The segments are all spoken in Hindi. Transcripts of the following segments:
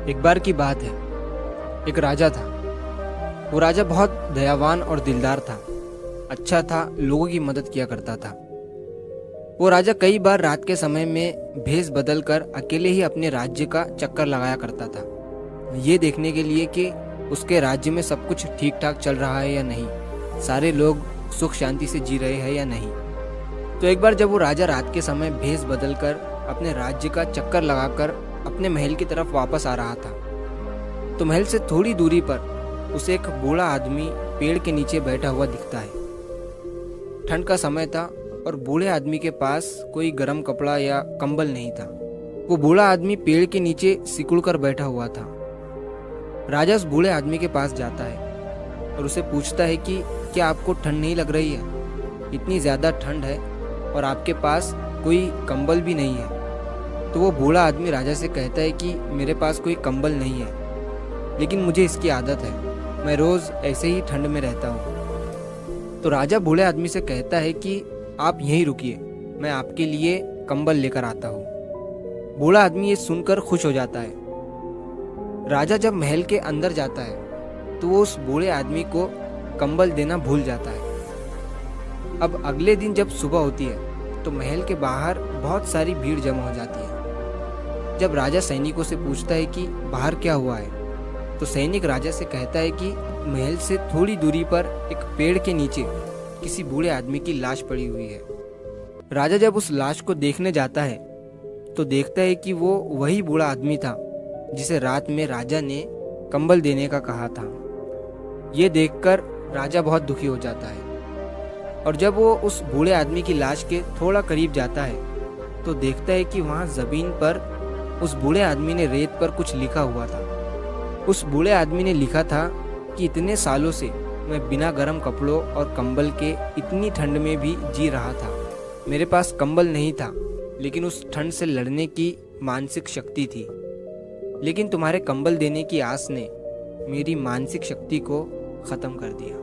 एक बार की बात है। एक राजा था। वो राजा बहुत दयावान और दिलदार था। अच्छा था, लोगों की मदद किया करता था। वो राजा कई बार रात के समय में भेष बदल कर अकेले ही अपने राज्य का चक्कर लगाया करता था, ये देखने के लिए कि उसके राज्य में सब कुछ ठीक ठाक चल रहा है या नहीं, सारे लोग सुख शांति से जी रहे हैं या नहीं। तो एक बार जब वो राजा रात के समय भेष बदल कर अपने राज्य का चक्कर लगाकर अपने महल की तरफ वापस आ रहा था, तो महल से थोड़ी दूरी पर उसे एक बूढ़ा आदमी पेड़ के नीचे बैठा हुआ दिखता है। ठंड का समय था और बूढ़े आदमी के पास कोई गर्म कपड़ा या कंबल नहीं था। वो बूढ़ा आदमी पेड़ के नीचे सिकुड़ कर बैठा हुआ था। राजा उस बूढ़े आदमी के पास जाता है और उसे पूछता है कि क्या आपको ठंड नहीं लग रही है? इतनी ज़्यादा ठंड है और आपके पास कोई कंबल भी नहीं है। तो वो बूढ़ा आदमी राजा से कहता है कि मेरे पास कोई कंबल नहीं है, लेकिन मुझे इसकी आदत है, मैं रोज़ ऐसे ही ठंड में रहता हूँ। तो राजा बूढ़े आदमी से कहता है कि आप यहीं रुकिए, मैं आपके लिए कंबल लेकर आता हूँ। बूढ़ा आदमी ये सुनकर खुश हो जाता है। राजा जब महल के अंदर जाता है तो वो उस बूढ़े आदमी को कंबल देना भूल जाता है। अब अगले दिन जब सुबह होती है तो महल के बाहर बहुत सारी भीड़ जमा हो जाती है। जब राजा सैनिकों से पूछता है कि बाहर क्या हुआ है, तो सैनिक राजा से कहता है कि महल से थोड़ी दूरी पर एक पेड़ के नीचे किसी बूढ़े आदमी की लाश पड़ी हुई है। राजा जब उस लाश को देखने जाता है तो देखता है कि वो वही बूढ़ा आदमी था जिसे रात में राजा ने कंबल देने का कहा था। ये देखकर राजा बहुत दुखी हो जाता है और जब वो उस बूढ़े आदमी की लाश के थोड़ा करीब जाता है तो देखता है कि वहाँ जमीन पर उस बूढ़े आदमी ने रेत पर कुछ लिखा हुआ था। उस बूढ़े आदमी ने लिखा था कि इतने सालों से मैं बिना गर्म कपड़ों और कंबल के इतनी ठंड में भी जी रहा था। मेरे पास कंबल नहीं था, लेकिन उस ठंड से लड़ने की मानसिक शक्ति थी। लेकिन तुम्हारे कंबल देने की आस ने मेरी मानसिक शक्ति को खत्म कर दिया।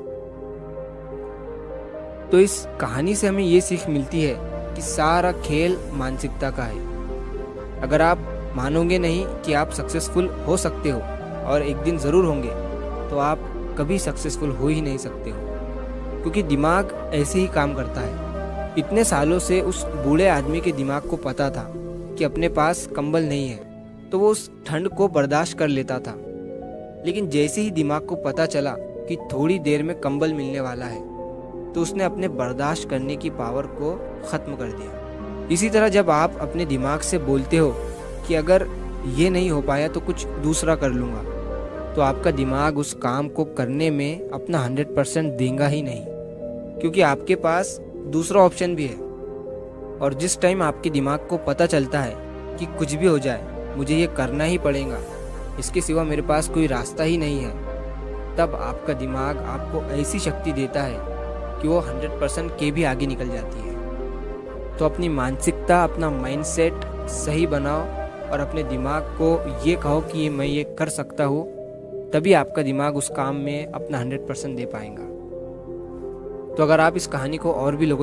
तो इस कहानी से हमें ये सीख मिलती है कि सारा खेल मानसिकता का है। अगर आप मानोगे नहीं कि आप सक्सेसफुल हो सकते हो, और एक दिन ज़रूर होंगे, तो आप कभी सक्सेसफुल हो ही नहीं सकते हो, क्योंकि दिमाग ऐसे ही काम करता है। इतने सालों से उस बूढ़े आदमी के दिमाग को पता था कि अपने पास कंबल नहीं है, तो वो उस ठंड को बर्दाश्त कर लेता था। लेकिन जैसे ही दिमाग को पता चला कि थोड़ी देर में कंबल मिलने वाला है, तो उसने अपने बर्दाश्त करने की पावर को ख़त्म कर दिया। इसी तरह जब आप अपने दिमाग से बोलते हो कि अगर ये नहीं हो पाया तो कुछ दूसरा कर लूँगा, तो आपका दिमाग उस काम को करने में अपना 100% देगा ही नहीं, क्योंकि आपके पास दूसरा ऑप्शन भी है। और जिस टाइम आपके दिमाग को पता चलता है कि कुछ भी हो जाए मुझे ये करना ही पड़ेगा, इसके सिवा मेरे पास कोई रास्ता ही नहीं है, तब आपका दिमाग आपको ऐसी शक्ति देता है कि वो 100% के भी आगे निकल जाती है। तो अपनी मानसिकता, अपना माइंडसेट सही बनाओ और अपने दिमाग को ये कहो कि मैं ये कर सकता हूँ, तभी आपका दिमाग उस काम में अपना 100% दे पाएगा। तो अगर आप इस कहानी को और भी लोगों